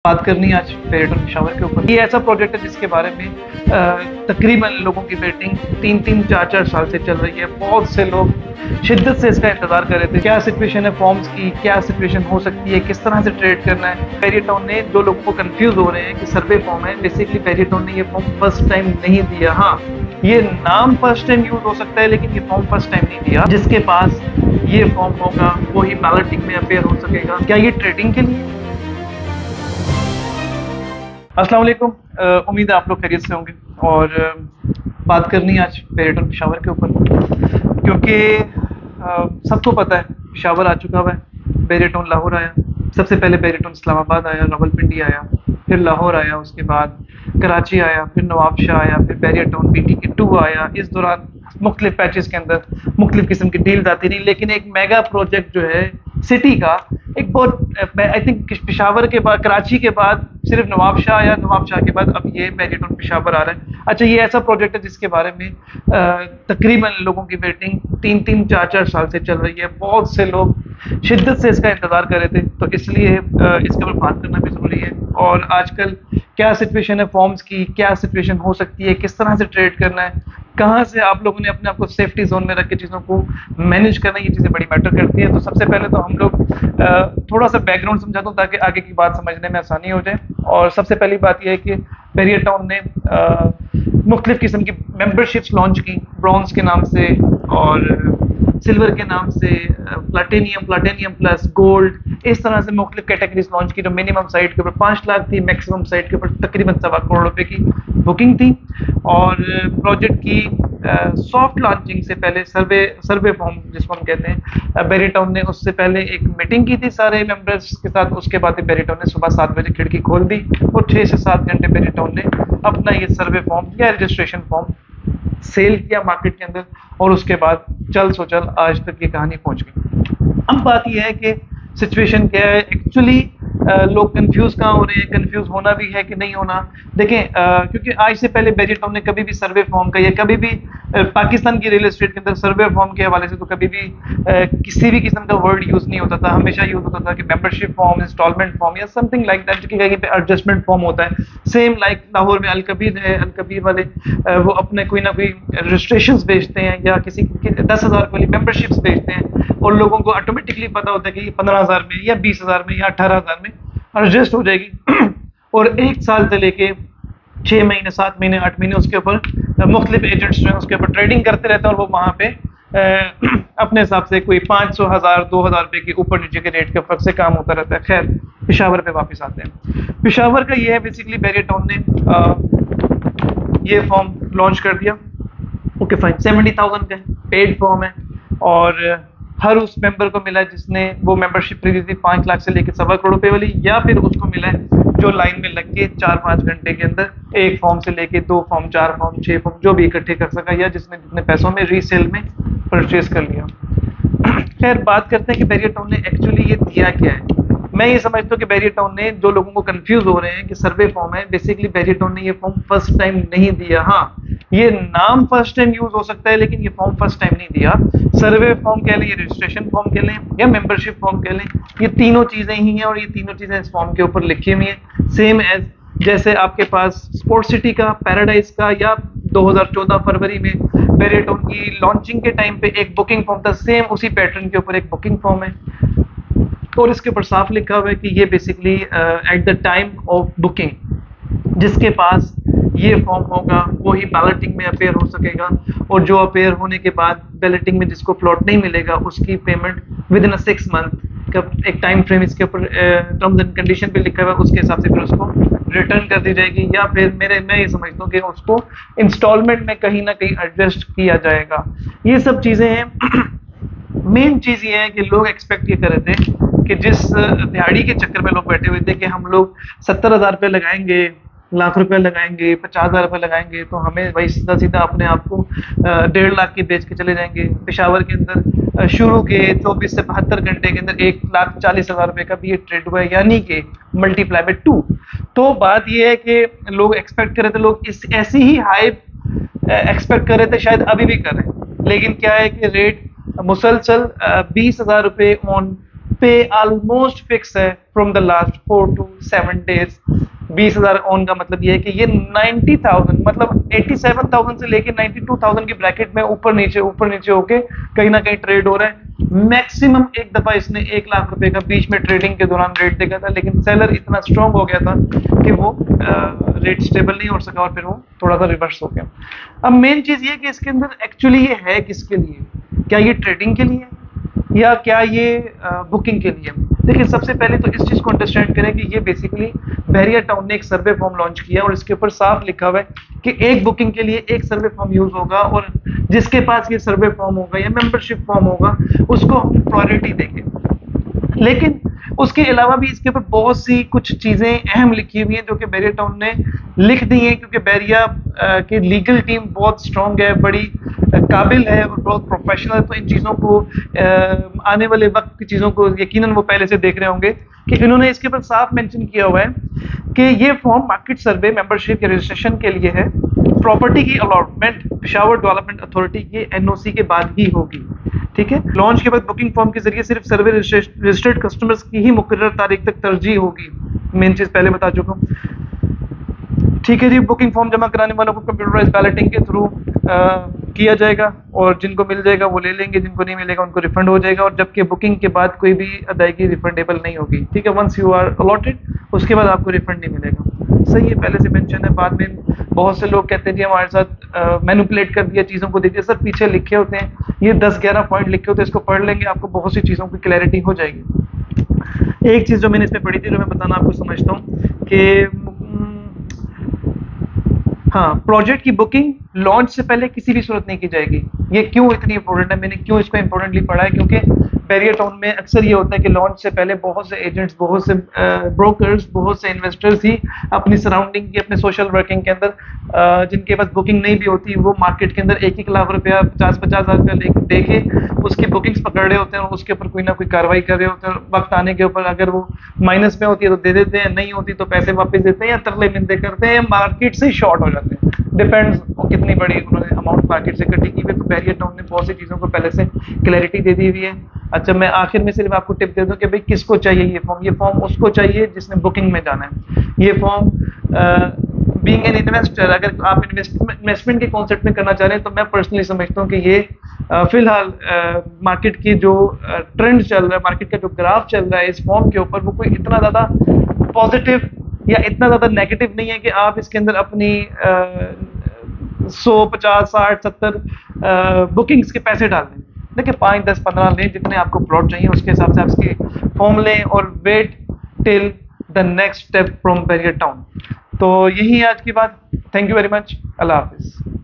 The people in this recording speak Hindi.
बात करनी है आज पेरिटोन पेशावर के ऊपर। ये ऐसा प्रोजेक्ट है जिसके बारे में तकरीबन लोगों की वेटिंग 3-4 साल से चल रही है। बहुत से लोग शिद्दत से इसका इंतजार कर रहे थे। क्या सिचुएशन है फॉर्म्स की, क्या सिचुएशन हो सकती है, किस तरह से ट्रेड करना है। पेरिटोन ने जो लोगों को कंफ्यूज हो रहे हैं कि सर्वे फॉर्म है, बेसिकली पेरिटोन ने ये फॉर्म फर्स्ट टाइम नहीं दिया। हाँ, ये नाम फर्स्ट टाइम यूज हो सकता है लेकिन ये फॉर्म फर्स्ट टाइम नहीं दिया। जिसके पास ये फॉर्म होगा वो ही बैलेटिंग में अपेयर हो सकेगा। क्या ये ट्रेडिंग के लिए? अस्सलाम वालेकुम, उम्मीद है आप लोग खैरियत से होंगे। और बात करनी है आज पेरिटोन पेशावर के ऊपर, क्योंकि सबको पता है पेशावर आ चुका हुआ है, पेरिटोन लाहौर आया, सबसे पहले पेरिटोन इस्लामाबाद आया, रावलपिंडी आया, फिर लाहौर आया, उसके बाद कराची आया, फिर नवाबशाह आया, फिर पेरिटोन PTK2 आया। इस दौरान मुख्तलिफ पैचेस के अंदर मुख्तलिफ किस्म की डील्स आती रही, लेकिन एक मेगा प्रोजेक्ट जो है सिटी का, एक बहुत आई थिंक पेशावर के बाद, कराची के बाद सिर्फ नवाबशाह आया, नवाबशाह के बाद अब ये पेरिटोन पेशावर आ रहा है। अच्छा, ये ऐसा प्रोजेक्ट है जिसके बारे में तकरीबन लोगों की वेटिंग 3-4 साल से चल रही है। बहुत से लोग शिद्दत से इसका इंतजार कर रहे थे, तो इसलिए इसके ऊपर बात करना भी जरूरी है। और आजकल क्या सिचुएशन है फॉर्म्स की, क्या सिचुएशन हो सकती है, किस तरह से ट्रेड करना है, कहाँ से आप लोगों ने अपने आप को सेफ्टी जोन में रख के चीज़ों को मैनेज करना, ये चीज़ें बड़ी मैटर करती हैं। तो सबसे पहले तो हम लोग थोड़ा सा बैकग्राउंड समझा दूँ ताकि आगे की बात समझने में आसानी हो जाए। और सबसे पहली बात यह है कि पेरिटोन ने मुख्तलिफ किस्म की मेंबरशिप्स लॉन्च की, ब्रॉन्ज के नाम से और सिल्वर के नाम से, प्लाटिनियम प्लस, गोल्ड, इस तरह से मुख्तलिफ कैटेगरीज लॉन्च की। जो मिनिमम साइट के ऊपर 5 लाख थी, मैक्सिमम साइट के ऊपर तकरीबन 1.25 करोड़ रुपए की बुकिंग थी। और प्रोजेक्ट की सॉफ्ट लॉन्चिंग से पहले सर्वे फॉर्म जिसको हम कहते हैं, पेरिटोन ने उससे पहले एक मीटिंग की थी सारे मेंबर्स के साथ। उसके बाद पेरिटोन ने सुबह 7 बजे खिड़की खोल दी और 6 से 7 घंटे पेरिटोन ने अपना ये सर्वे फॉर्म या रजिस्ट्रेशन फॉर्म सेल किया मार्केट के अंदर। और उसके बाद चल सोचल आज तक ये कहानी पहुंच गई। अब बात यह है कि सिचुएशन क्या है एक्चुअली। लोग कंफ्यूज कहाँ हो रहे हैं, कंफ्यूज होना भी है कि नहीं होना। देखें, क्योंकि आज से पहले पेरिटोन ने कभी भी सर्वे फॉर्म का या कभी भी पाकिस्तान की रियल एस्टेट के अंदर सर्वे फॉर्म के हवाले से तो कभी भी किसी भी किस्म का वर्ड यूज नहीं होता था। हमेशा यूज होता था कि मेंबरशिप फॉर्म, इंस्टॉलमेंट फॉर्म या समथिंग लाइक दैट, जो कि कहीं पे एडजस्टमेंट फॉर्म होता है। सेम लाइक लाहौर में अलकबीर है, अलकबीर वाले वो अपने कोई ना कोई रजिस्ट्रेशन बेचते हैं या किसी 10,000 वाली मेंबरशिप्स बेचते हैं और लोगों को ऑटोमेटिकली पता होता है कि 15,000 में या 20,000 में या 18,000 में एडजस्ट हो जाएगी। और 1 साल से लेके 6 महीने, 7 महीने, 8 महीने उसके ऊपर मुख्तलिफ एजेंट्स जो है उसके ऊपर ट्रेडिंग करते रहते हैं और वो वहाँ पे अपने हिसाब से कोई 500, 1000, 2000 रुपये के ऊपर नीचे के रेट के फर्क से काम होता रहता है। खैर, पेशावर पे वापस आते हैं। पेशावर का ये है बेसिकली पेरिटोन ने ये फॉर्म लॉन्च कर दिया। ओके फाइन, 70,000 का पेड फॉर्म है और हर उस मेंबर को मिला है जिसने वो मेंबरशिप खरीदी थी 5 लाख से लेकर 1.25 करोड़ रुपए वाली, या फिर उसको मिला है जो लाइन में लग के 4-5 घंटे के अंदर एक फॉर्म से लेके 2 फॉर्म, 4 फॉर्म, 6 फॉर्म जो भी इकट्ठे कर सका, या जिसने जितने पैसों में रीसेल में परचेज कर लिया। खैर, बात करते हैं कि पेरिटोन ने एक्चुअली ये दिया क्या है। मैं ये समझता हूँ कि पेरिटोन ने, जो लोगों को कंफ्यूज हो रहे हैं कि सर्वे फॉर्म है, बेसिकली पेरिटोन ने ये फॉर्म फर्स्ट टाइम नहीं दिया। हाँ, ये नाम फर्स्ट टाइम यूज हो सकता है लेकिन ये फॉर्म फर्स्ट टाइम नहीं दिया। सर्वे फॉर्म कह लें, ये रजिस्ट्रेशन फॉर्म कह लें या मेंबरशिप फॉर्म कह लें, ये तीनों चीजें ही हैं और ये तीनों चीजें इस फॉर्म के ऊपर लिखी हुई हैं। सेम एज जैसे आपके पास स्पोर्ट्स सिटी का, पैराडाइज का या 2014 फरवरी में पेरिटोन की लॉन्चिंग के टाइम पे एक बुकिंग फॉर्म था, सेम उसी पैटर्न के ऊपर एक बुकिंग फॉर्म है। और इसके ऊपर साफ लिखा हुआ है कि ये basically at the time of booking जिसके पास ये फॉर्म होगा वो ही बैलेटिंग में अपेयर हो सकेगा। और जो अपेयर होने के बाद बैलेटिंग में जिसको प्लॉट नहीं मिलेगा उसकी पेमेंट विद इन 6 मंथ का एक टाइम फ्रेम इसके ऊपर टर्म्स एंड कंडीशन पे लिखा हुआ है, उसके हिसाब से फिर उसको रिटर्न कर दी जाएगी, या फिर मैं ये समझता हूँ कि उसको इंस्टॉलमेंट में कहीं ना कहीं एडजस्ट किया जाएगा। ये सब चीज़ें हैं। मेन चीज़ ये है कि लोग एक्सपेक्ट ये कर रहे थे कि जिस दिहाड़ी के चक्कर में लोग बैठे हुए थे कि हम लोग 70,000 रुपये लगाएंगे, लाख रुपए लगाएंगे, 50,000 रुपये लगाएंगे तो हमें भाई सीधा सीधा अपने आप को 1.5 लाख के बेच के चले जाएंगे। पेशावर के अंदर शुरू के 24 से 72 घंटे के अंदर 1,40,000 रुपये का भी ये ट्रेड हुआ है, यानी कि मल्टीप्लाई बाय 2। तो बात ये है कि लोग एक्सपेक्ट कर रहे थे, लोग इस ऐसी ही हाइप एक्सपेक्ट कर रहे थे, शायद अभी भी कर रहे हैं। लेकिन क्या है कि रेट मुसलसल 20,000 रुपये ऑन पे ऑलमोस्ट फिक्स है from the last 4 to 7 days। 20,000 on का मतलब ये है कि ये 90,000 मतलब 87,000 से लेके 92,000 की ब्रैकेट में ऊपर नीचे होके कहीं ना कहीं ट्रेड हो रहा है। मैक्सिमम एक दफा इसने 1 लाख रुपए का बीच में ट्रेडिंग के दौरान रेट देखा था, लेकिन सेलर इतना स्ट्रांग हो गया था कि वो रेट स्टेबल नहीं हो सका और फिर वो थोड़ा सा रिवर्स हो गया। अब मेन चीज ये कि इसके अंदर एक्चुअली ये है किसके लिए, क्या ये ट्रेडिंग के लिए या क्या ये बुकिंग के लिए। देखिए सबसे पहले तो इस चीज को अंडरस्टैंड करें कि ये बेसिकली बहरिया टाउन ने एक सर्वे फॉर्म लॉन्च किया और इसके ऊपर साफ लिखा हुआ है कि एक बुकिंग के लिए एक सर्वे फॉर्म यूज होगा और जिसके पास ये सर्वे फॉर्म होगा या मेंबरशिप फॉर्म होगा उसको हम प्रायोरिटी देंगे। लेकिन उसके अलावा भी इसके ऊपर बहुत सी कुछ चीजें अहम लिखी हुई हैं जो कि बहरिया टाउन ने लिख दी हैं, क्योंकि बहरिया की लीगल टीम बहुत स्ट्रांग है, बड़ी काबिल है और बहुत प्रोफेशनल है। तो इन चीज़ों को आने वाले वक्त की चीज़ों को यकीनन वो पहले से देख रहे होंगे कि इन्होंने इसके ऊपर साफ मेंशन किया हुआ है कि ये फॉर्म मार्केट सर्वे मेंबरशिप या रजिस्ट्रेशन के लिए है। प्रॉपर्टी की अलॉटमेंट पेशावर डेवलपमेंट अथॉरिटी के एनओसी के बाद ही होगी। ठीक है, लॉन्च के बाद बुकिंग फॉर्म के जरिए सिर्फ सर्वे रजिस्टर्ड कस्टमर्स की ही मुकर्रर तारीख तक तरजीह होगी। मेन चीज पहले बता चुका हूँ। ठीक है जी, बुकिंग फॉर्म जमा कराने वालों को कंप्यूटराइज बैलेटिंग के थ्रू किया जाएगा और जिनको मिल जाएगा वो ले लेंगे, जिनको नहीं मिलेगा उनको रिफंड हो जाएगा। और जबकि बुकिंग के बाद कोई भी अदायगी रिफंडेबल नहीं होगी। ठीक है, वंस यू आर अलॉटेड उसके बाद आपको रिफंड नहीं मिलेगा। सही है, पहले से मेंशन है। बाद में बहुत से लोग कहते हैं जी हमारे साथ मैनिपुलेट कर दिया, चीज़ों को देखिए सर पीछे लिखे होते हैं, ये 10-11 पॉइंट लिखे होते हैं, इसको पढ़ लेंगे आपको बहुत सी चीज़ों की क्लैरिटी हो जाएगी। एक चीज़ जो मैंने इस पर पढ़ी थी जो मैं बताना आपको समझता हूँ कि हाँ, प्रोजेक्ट की बुकिंग लॉन्च से पहले किसी भी सूरत नहीं की जाएगी। ये क्यों इतनी इंपॉर्टेंट है, मैंने क्यों इसको इंपॉर्टेंटली पढ़ा है, क्योंकि बैरियर टाउन में अक्सर ये होता है कि लॉन्च से पहले बहुत से एजेंट्स, बहुत से ब्रोकर्स, बहुत से इन्वेस्टर्स ही अपनी सराउंडिंग की, अपने सोशल वर्किंग के अंदर जिनके पास बुकिंग नहीं भी होती, वो मार्केट के अंदर 1-1 लाख रुपया 50-50 हज़ार का दे के उसकी बुकिंग्स पकड़ रहे होते हैं और उसके ऊपर कोई ना कोई कार्रवाई कर रहे होते हैं। वक्त आने के ऊपर अगर वो माइनस में होती है तो दे देते हैं, नहीं होती तो पैसे वापस देते हैं या तरले मिलते करते हैं, मार्केट से शॉर्ट हो जाते हैं। डिपेंड्स कितनी बड़ी उन्होंने अमाउंट मार्केट से इकट्ठी की हुई। तो बैरियर टाउन ने बहुत सी चीज़ों को पहले से क्लैरिटी दे दी हुई है। अच्छा, मैं आखिर में सिर्फ आपको टिप दे दूं कि भाई किसको चाहिए ये फॉर्म उसको चाहिए जिसने बुकिंग में जाना है। ये फॉर्म बीइंग एन इन्वेस्टर, अगर आप इन्वेस्टमेंट के कॉन्सेप्ट में करना चाह रहे हैं तो मैं पर्सनली समझता हूँ कि ये फिलहाल मार्केट की जो ट्रेंड चल रहा है, मार्केट का जो ग्राफ चल रहा है इस फॉर्म के ऊपर, वो कोई इतना ज़्यादा पॉजिटिव या इतना ज़्यादा नेगेटिव नहीं है कि आप इसके अंदर अपनी 100, 50, 60, 70 बुकिंग्स के पैसे डाल दें। देखिए 5, 10, 15 लें, जितने आपको प्लॉट चाहिए उसके हिसाब से आप इसकी फॉर्म लें और wait till the next step from barrier town. तो यही आज की बात। Thank you very much. अल्लाह हाफिज़।